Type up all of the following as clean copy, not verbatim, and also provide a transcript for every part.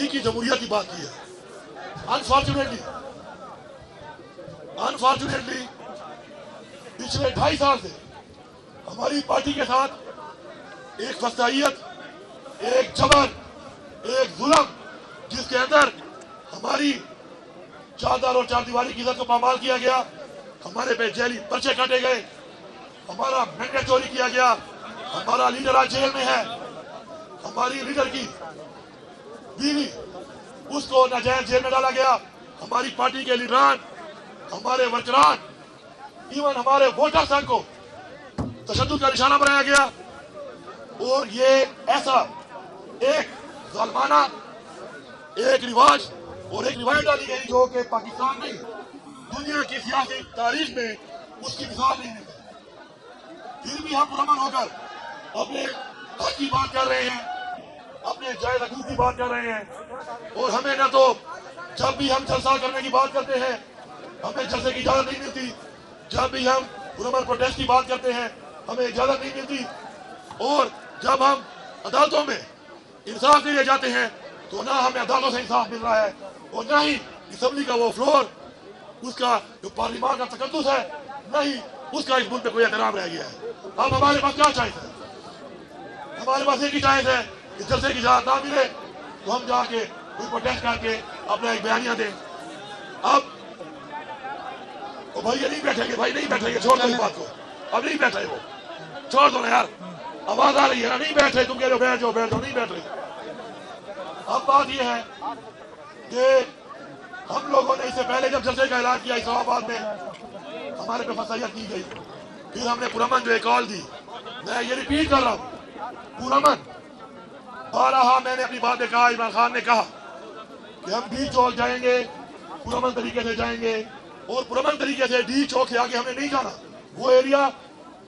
حقیقی جمہوریت کی بات کی ہے. انفارچونیٹلی پچھلے 2.5 سال سے ہماری پارٹی کے ساتھ ایک فسادیت، ایک جبر، ایک ظلم، جس کے اندر ہماری چادر اور چار دیواری کی عزت کو پامال کیا گیا، ہمارے پہ جیلی پرچے کاٹے گئے، ہمارا مینڈیٹ چوری کیا گیا، ہمارا لیڈر آج جیل میں ہے، ہماری لیڈر کی بیوی اس کو ناجائز جیل میں ڈالا گیا، ہماری پارٹی کے لیڈران، ہمارے ورکران، ایون ہمارے ووٹر سنگھ کو تشدد کا نشانہ بنایا گیا. اور یہ ایسا ایک ظالمانہ ایک رواج اور ایک روایت ڈالی گئی جو کہ پاکستان نہیں دنیا کی سیاسی تاریخ میں اس کی مثال نہیں ملتی. پھر بھی ہم پرامن ہو کر اپنے حق کی بات کر رہے ہیں، اپنے جائز حقوق کی بات کر رہے ہیں. اور ہمیں نہ تو جب بھی ہم جلسہ کرنے کی بات کرتے ہیں ہمیں جلسے کی اجازت نہیں ملتی، جب بھی ہم پرامن پروٹیسٹ کی بات کرتے ہیں ہمیں اجازت نہیں ملتی، اور جب ہم عدالتوں میں انصاف کے لیے جاتے ہیں تو نہ ہمیں عدالتوں سے انصاف مل رہا ہے، اور نہ ہی اسمبلی کا وہ فلور، اس کا جو پارلیمان کا تقدس ہے، نہ ہی اس کا اس ملک پہ کوئی احترام رہ گیا ہے. اب ہمارے پاس کیا چاہیے ہے؟ ہمارے پاس ایک ہی چاہیے ہے کہ جلسے کی اجازت نہ ملے تو ہم جا کے کوئی پروٹیسٹ کر کے اپنا ایک بیانیہ دیں. اب بھائی یہ نہیں بیٹھیں گے، بھائی نہیں بیٹھیں گے، چھوڑ دو اس بات کو، اب نہیں بیٹھ رہے، وہ چھوڑ دو نا یار، آواز آ رہی ہے نا، نہیں بیٹھ رہے، تم کہہ رہے ہو بیٹھ جاؤ بیٹھ جاؤ، نہیں بیٹھ رہے. اب بات یہ ہے کہ ہم لوگوں نے اس سے پہلے جب جلسے کا اعلان کیا اسلام آباد میں ہمارے پہ فسادیت کی گئی، پھر ہم نے پرامن جو ایک کال دی، میں یہ ریپیٹ کر رہا ہوں، پرامن بارہا میں نے اپنی بات میں کہا، عمران خان نے کہا کہ ہم ڈی چوک جائیں گے، پرامن طریقے سے جائیں گے، اور پرامن طریقے سے ڈی چوک سے آگے ہم نے نہیں جانا. وہ ایریا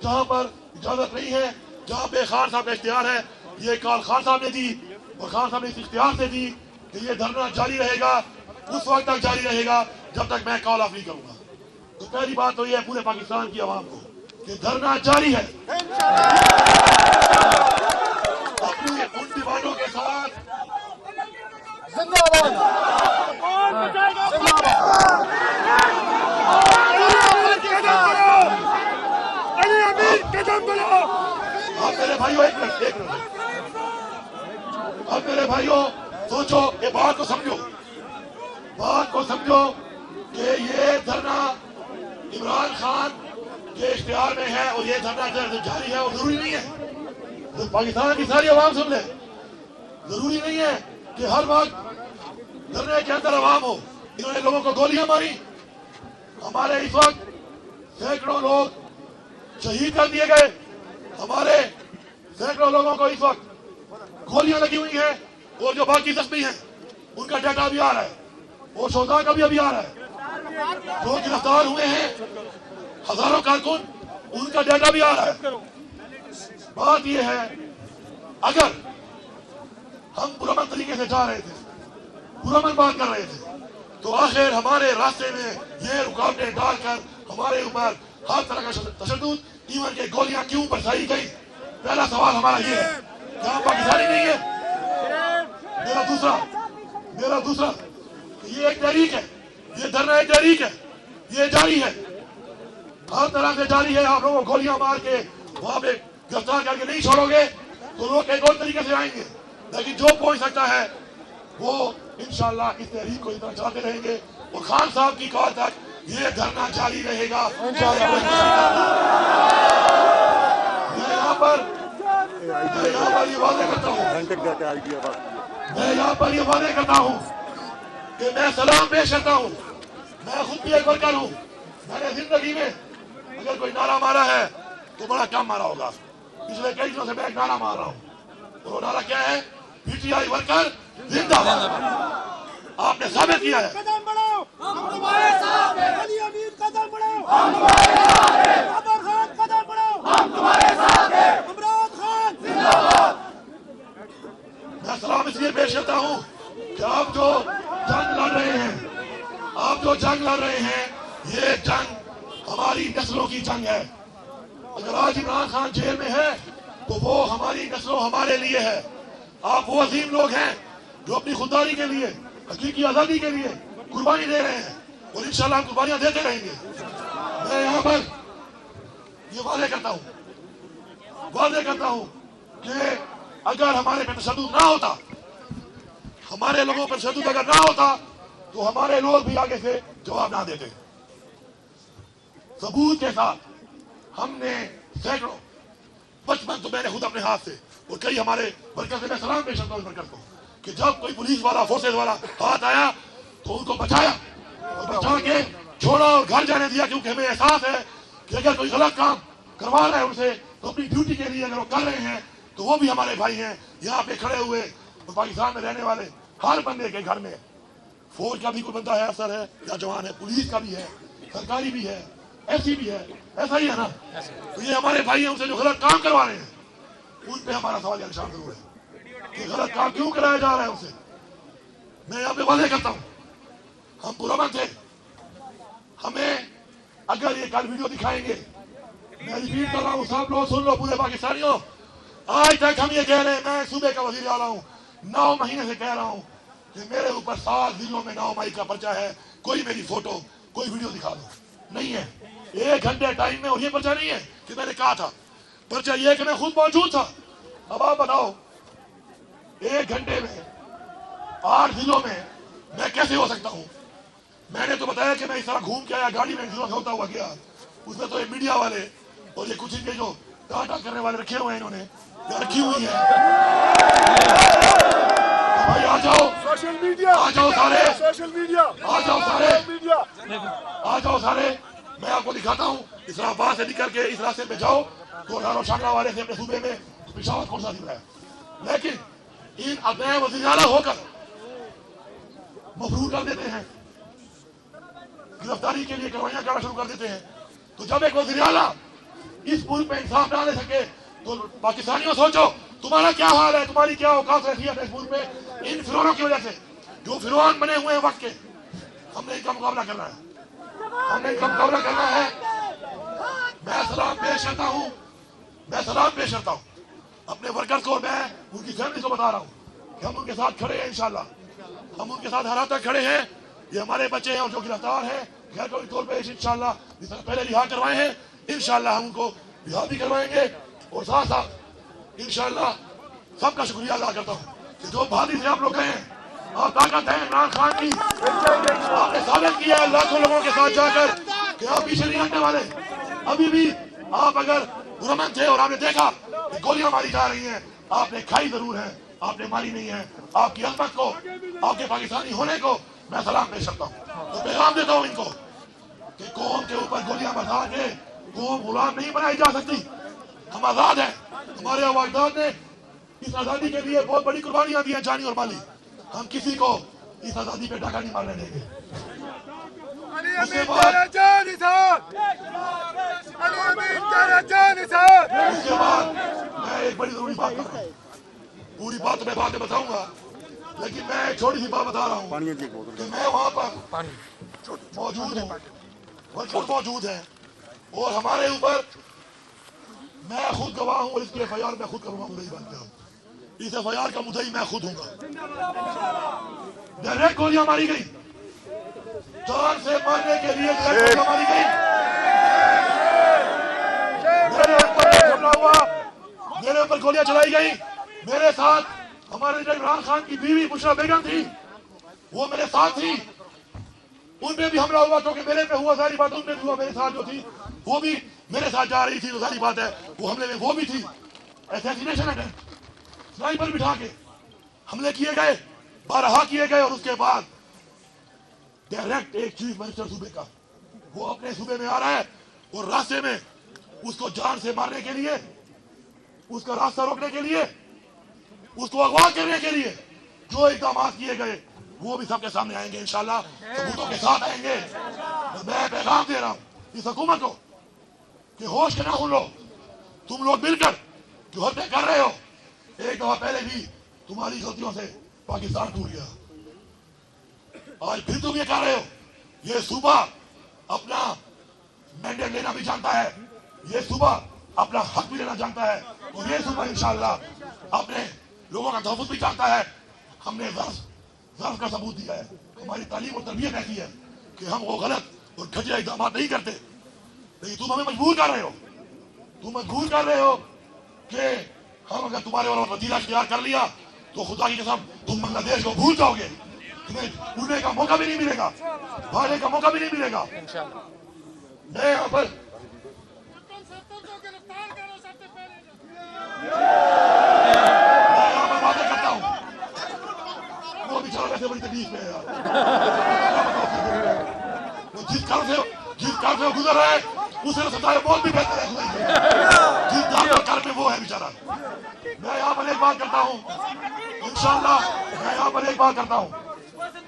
جہاں پر اجازت نہیں ہے، جہاں پہ خان صاحب کا اختیار ہے، یہ کال خان صاحب نے دی، اور خان صاحب نے اس اختیار سے دی کہ یہ دھرنا جاری رہے گا، اس وقت تک جاری رہے گا جب تک میں کال آف نہیں کروں گا. تو پہلی بات تو یہ ہے پورے پاکستان کی عوام کو کہ دھرنا جاری ہے. اپنی ان ڈیمانڈوں کے ساتھ اب میرے بھائیوں سوچو، یہ بات کو سمجھو کہ یہ دھرنا عمران خان کے اختیار میں ہے، اور یہ دھرنا جاری ہے، اور ضروری نہیں ہے تو پاکستان کی ساری عوام سن لے، ضروری نہیں ہے کہ ہر وقت دھرنے کے اندر عوام ہو. انہوں نے لوگوں کو گولیاں ماری، ہمارے اس وقت سینکڑوں لوگ شہید کر دیے گئے، ہمارے سینکڑوں لوگوں کو اس وقت گولیاں لگی ہوئی ہیں، اور جو باقی زخمی ہیں ان کا ڈیٹا بھی آ رہا ہے، اور شہداء کا بھی ابھی آ رہا ہے. جو گرفتار ہوئے ہیں ہزاروں کارکن، ان کا ڈیٹا بھی آ رہا ہے. بات یہ ہے اگر ہم پرامن طریقے سے جا رہے تھے، پرامن بات کر رہے تھے، تو آخر ہمارے راستے میں یہ رکاوٹیں ڈال کر ہمارے اوپر ہر طرح کا تشدد، ایون کہ گولیاں کیوں برسائی گئی؟ پہلا سوال ہمارا یہ ہے کہ ہم پاکستانی نہیں ہے. میرا دوسرا یہ ایک تحریک ہے، یہ دھرنا ایک تحریک ہے، یہ جاری ہے، ہر طرح سے جاری ہے. آپ لوگوں کو گولیاں مار کے وہاں پہ گرفتار کر کے نہیں چھوڑو گے تو لوگ ایک اور طریقے سے آئیں گے، لیکن جو پہنچ سکتا ہے وہ انشاءاللہ اس تحریک کو اتنا چلاتے رہیں گے، اور خان صاحب کی کال تک یہ دھرنا جاری رہے گا. میں یہاں پر یہ واضح کرتا ہوں کہ میں سلام پیش کرتا ہوں، میں خود بھی ایک ورکر ہوں. میں نے زندگی میں اگر کوئی نعرہ مارا ہے تو بڑا کم مارا ہوگا. پچھلے کئی دنوں سے میں ایک نعرہ مار رہا ہوں، اور وہ نعرہ کیا ہے؟ پی ٹی آئی ورکر زندہ باد. آپ نے ثابت کیا ہے. قدم بڑھاؤ، ہم تمہارے ساتھ ہیں. علی امین قدم بڑھاؤ، ہم تمہارے ساتھ ہیں. عمر خان قدم بڑھاؤ، ہم تمہارے ساتھ ہیں. عمران خان زندہ باد. میں سلام اس لیے پیش کرتا ہوں کہ آپ جو جنگ لڑ رہے ہیں، یہ جنگ ہماری نسلوں کی جنگ ہے. اگر آج عمران خان جیل میں ہے تو وہ ہماری نسلوں ہمارے لیے ہے. آپ وہ عظیم لوگ ہیں جو اپنی خودداری کے لیے حقیقی آزادی کے لیے قربانی دے رہے ہیں اور انشاءاللہ ہم قربانیاں دیتے رہیں گے. میں یہاں پر یہ واضح کرتا ہوں کہ اگر ہمارے پہ تشدد نہ ہوتا, ہمارے لوگوں پر تشدد اگر نہ ہوتا تو ہمارے لوگ بھی آگے سے جواب نہ دیتے. ثبوت کے ساتھ ہم نے سینکڑوں, 55 تو میں نے خود اپنے ہاتھ سے, اور کئی ہمارے ورکر سے میں سلام پیش کرتا ہوں اس ورکر کو کہ جب کوئی پولیس والا فورسز والا ہاتھ آیا تو ان کو بچایا اور بچا کے چھوڑا اور گھر جانے دیا, کیونکہ ہمیں احساس ہے کہ اگر کوئی غلط کام کروا رہا ہے ان سے تو اپنی ڈیوٹی کے لیے اگر وہ کر رہے ہیں تو وہ بھی ہمارے بھائی ہیں. یہاں پہ کھڑے ہوئے اور پاکستان میں رہنے والے ہر بندے کے گھر میں فوج کا بھی کوئی بندہ ہے, افسر ہے یا جوان ہے, پولیس کا بھی ہے, سرکاری بھی ہے, ایسی بھی ہے, ایسا ہی ہے نا. تو یہ ہمارے بھائی ہیں, ان سے جو غلط کام کروا رہے ہیں ان پہ ہمارا سوال یا نشان ضرور ہے کہ غلط کام کیوں کرایا جا رہا ہے ان سے. میں یہاں پہ واضح کرتا ہوں, ہم پرامن تھے. ہمیں اگر یہ کل ویڈیو دکھائیں گے, میں ریپیٹ کر رہا ہوں, سب لوگ سن لو, پورے پاکستانیوں, آج تک ہم یہ کہہ رہے ہیں, میں صوبے کا وزیر اعلیٰ ہوں, 9 مہینے سے کہہ رہا ہوں کہ میرے اوپر 7 ضلعوں میں 9 مئی کا پرچہ ہے, کوئی میری فوٹو کوئی ویڈیو دکھا دو. نہیں ہے 1 گھنٹے ٹائم میں, اور یہ پرچہ نہیں ہے کہ میں نے کہا تھا, پرچہ یہ کہ میں خود موجود تھا. اب آپ بتاؤ 1 گھنٹے میں 8 ضلعوں میں کیسے ہو سکتا ہوں. میں نے تو بتایا کہ میں اس طرح گھوم کے آیا, گاڑی میں ضلعوں سے ہوتا ہوا گیا. اس میں تو یہ میڈیا والے اور یہ کچھ ان کے جو ڈاٹا کرنے والے رکھے ہوئے ہیں, انہوں نے رکھی ہوئی ہے. بھائی آ جاؤ, سوشل میڈیا, آ جاؤ سارے, سوشل میڈیا, آ جاؤ سارے, میڈیا. آ جاؤ سارے. میں آپ کو دکھاتا ہوں, اسلام آباد سے نکل کے اس راستے پہ جاؤ تو ہزاروں شانگلہ والے سے اپنے صوبے میں پشاور کون سا ضلع ہے. لیکن ان اپنے وزیر اعلیٰ ہو کر مفرور کر دیتے ہیں, گرفتاری کے لیے کاروائیاں کرنا شروع کر دیتے ہیں. تو جب ایک وزیر اعلیٰ اس ملک پہ انصاف نہ دے سکے تو پاکستانیوں سوچو تمہارا کیا حال ہے, تمہاری کیا اوقات حیثیت ہے اس ملک میں. ان فرعونوں کی وجہ سے, جو فرعون بنے ہوئے ہیں وقت کے, ہم نے ان کا مقابلہ کرنا ہے, ہم نے ان کا مقابلہ کرنا ہے. میں سلام پیش کرتا ہوں اپنے ورکر کو, میں ان کی فیملی کو بتا رہا ہوں کہ ہم ان کے ساتھ کھڑے ہیں. انشاءاللہ ہم ان کے ساتھ ہر حد تک کھڑے ہیں. یہ ہمارے بچے ہیں اور جو گرفتار ہیں غیر قانونی طور پہ انشاءاللہ جس طرح پہلے رہا کروائے ہیں, انشاءاللہ ہم ان کو رہا بھی کروائیں گے. اور ساتھ ساتھ انشاءاللہ سب کا شکریہ ادا کرتا ہوں کہ جو بہادری سے آپ لوگ گئے ہیں, آپ طاقت ہے عمران خان کی, آپ نے ثابت کیا ہے لاکھوں لوگوں کے ساتھ جا کر کہ آپ پیچھے نہیں ہٹنے والے. ابھی بھی آپ اگر پرامن تھے اور آپ نے دیکھا کہ گولیاں ماری جا رہی ہیں, آپ نے کھائی ضرور ہے, آپ نے ماری نہیں ہے. آپ کی عظمت کو, آپ کے پاکستانی ہونے کو میں سلام پیش کرتا ہوں. تو پیغام دیتا ہوں ان کو کہ قوم کے اوپر گولیاں برسا کے قوم غلام نہیں بنائی جا سکتی. ہم آزاد ہیں, ہمارے اجداد نے اس آزادی کے لیے بہت بڑی قربانیاں دی ہیں, جانی اور مالی. ہم کسی کو اس آزادی پہ ڈاکہ نہیں مارنے دیں گے. اس کے بعد میں ایک بڑی ضروری بات کر رہا ہوں, پوری بات تو میں بعد میں بتاؤں گا, لیکن میں ایک چھوٹی سی بات بتا رہا ہوں کہ میں وہاں پر موجود ہوں, ورکر موجود ہیں, اور ہمارے اوپر میں خود گواہ ہوں, اور اس کی ایف آئی آر میں خود کروں گا. مدعی بن گیا, اس ایف آئی آر کا مدعی میں خود ہوں گا. ڈائریکٹ گولیاں ماری گئی, جان سے مارنے کے لیے ڈائریکٹ گولیاں ماری گئی. میرے اوپر حملہ ہوا, میرے اوپر گولیاں چلائی گئی. میرے ساتھ ہمارے عمران خان کی بیوی بشرا بیگم تھی, وہ میرے ساتھ تھی. ان پہ بھی حملہ ہوا, کیونکہ میرے پہ ہوا, ظاہری بات ان پہ بھی ہوا. میرے ساتھ جو تھی وہ بھی میرے ساتھ جا رہی تھی, تو ظاہری بات ہے وہ حملے میں وہ بھی تھی. اسیسینیشن اٹیمپٹ, سنائپر بٹھا کے حملے کیے گئے, 12 کیے گئے. اور اس کے بعد ڈائریکٹ ایک چیف منسٹر صوبے کا, وہ اپنے صوبے میں آ رہا ہے, اور راستے میں اس کو جان سے مارنے کے لیے, اس کا راستہ روکنے کے لیے, اس کو اغوا کرنے کے لیے جو اقدامات کیے گئے وہ بھی سب کے سامنے آئیں گے. انشاءاللہ ثبوتوں کے ساتھ آئیں گے. میں پیغام دے رہا ہوں اس حکومت کو کہ ہوش کے نہ کھولو. تم لوگ مل کر جو حرکتیں کر رہے ہو, ایک دفعہ پہلے بھی تمہاری غلطیوں سے پاکستان ٹوٹ گیا, آج پھر تم یہ کر رہے ہو. یہ صوبہ اپنا مینڈیٹ لینا بھی جانتا ہے, یہ صوبہ اپنا حق بھی لینا جانتا ہے, اور یہ صوبہ انشاءاللہ اپنے لوگوں کا تحفظ بھی جانتا ہے. ہم نے ضرب کا ثبوت دیا ہے. ہماری تعلیم اور تربیت ایسی ہے کہ ہم وہ غلط اور گھٹیا اقدامات نہیں کرتے. لیکن تم ہمیں مجبور کر رہے ہو. تم مجبور کر رہے ہو کہ ہم اگر تمہارے اور وسیلہ اختیار کر لیا تو خدا کی قسم تم بنگلہ دیش کو بھول جاؤ گے. تمہیں اڑنے کا موقع بھی نہیں ملے گا, بھاگنے کا موقع بھی نہیں ملے گا. میں یہاں پر باتیں کرتا ہوں, وہ بیچارہ ویسے بڑی تکلیف میں ہے یار. وہ جس کار سے گزر رہا ہے اسے سزائے موت بھی بہتر ہے. جس کار میں وہ ہے بیچارہ. میں یہاں پر ایک بات کرتا ہوں, انشاءاللہ میں یہاں پر ایک بات کرتا ہوں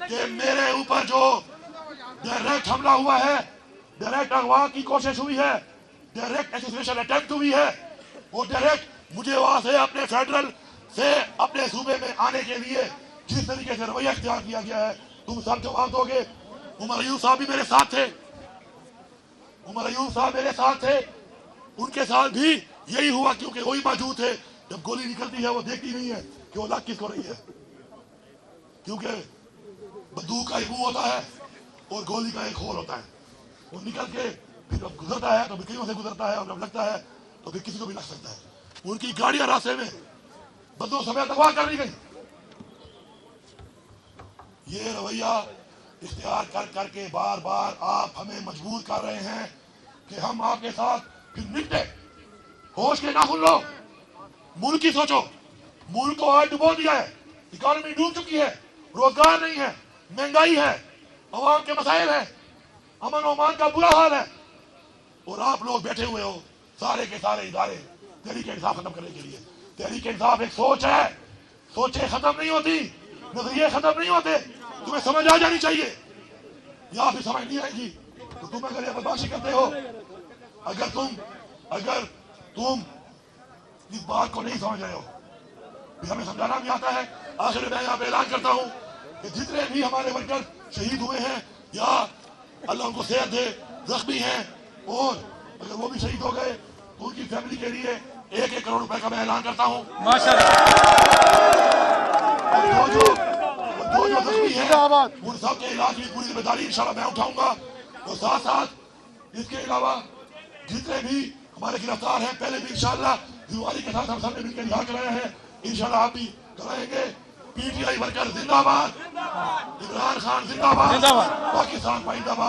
کہ میرے اوپر جو ڈائریکٹ حملہ ہوا ہے, ڈائریکٹ اغوا کی کوشش ہوئی ہے, ڈائریکٹ اسیسینیشن اٹیمپٹ ہوئی ہے, وہ ڈائریکٹ مجھے وہاں سے اپنے فیڈرل سے اپنے صوبے میں آنے کے لیے جس طریقے سے رویہ اختیار کیا گیا ہے تم سب جواب دو گے. عمر ایوب صاحب بھی میرے ساتھ تھے, عمر ایوب صاحب میرے ساتھ تھے, ان کے ساتھ بھی یہی ہوا کیونکہ وہی موجود تھے. جب گولی نکلتی ہے وہ دیکھتی نہیں ہے کہ وہ لگ کس کو رہی ہے, کیونکہ بندوق کا ایک منہ ہوتا ہے اور گولی کا ایک ہول ہوتا ہے. وہ نکل کے پھر جب گزرتا ہے تو کہیں سے گزرتا ہے اور جب لگتا ہے تو پھر کسی کو بھی لگ سکتا ہے. ان کی گاڑیاں راستے میں بندوں سمیت اغوا کر لی گئی. یہ رویہ اختیار کر کر کے بار بار آپ ہمیں مجبور کر رہے ہیں کہ ہم آپ کے ساتھ پھر نپٹے. ہوش کے ناخن لو, ملک کی سوچو. ملک کو آج ڈبو دیا ہے, اکانومی ڈوب چکی ہے, روزگار نہیں ہے, مہنگائی ہے, عوام کے مسائل ہیں, امن و امان کا برا حال ہے, اور آپ لوگ بیٹھے ہوئے ہو سارے کے سارے ادارے تحریک انصاف ختم کرنے کے لیے. تحریک انصاف ایک سوچ ہے, سوچیں ختم نہیں ہوتی, نظریے ختم نہیں ہوتے. تمہیں سمجھ آ جانی چاہیے, یا پھر سمجھ نہیں آئے گی تو تم اگر یہ بدماشی کرتے ہو, اگر تم اس بات کو نہیں سمجھ رہے ہو, پھر ہمیں سمجھانا بھی آتا ہے. آخر میں یہاں پہ اعلان کرتا ہوں کہ جتنے بھی ہمارے ورکر شہید ہوئے ہیں یا اللہ ان کو صحت دے, زخمی ہیں, اور اگر وہ بھی شہید ہو گئے تو ان کی فیملی کے لیے 1-1 کروڑ روپے کا میں اعلان کرتا ہوں. اور جو زخمی ہیں ان سب کے علاج کی پوری ذمہ داری انشاءاللہ میں اٹھاؤں گا. اور ساتھ ساتھ اس کے علاوہ جتنے بھی ہمارے گرفتار ہیں پہلے بھی انشاءاللہ دیوالی کے ساتھ ہم سب نے مل کے رہا کرائے ہیں, انشاءاللہ آپ بھی کرائیں گے. پی ٹی آئی ورکر زندہ باد, عمران خان زندہ باد, پاکستان پائندہ باد.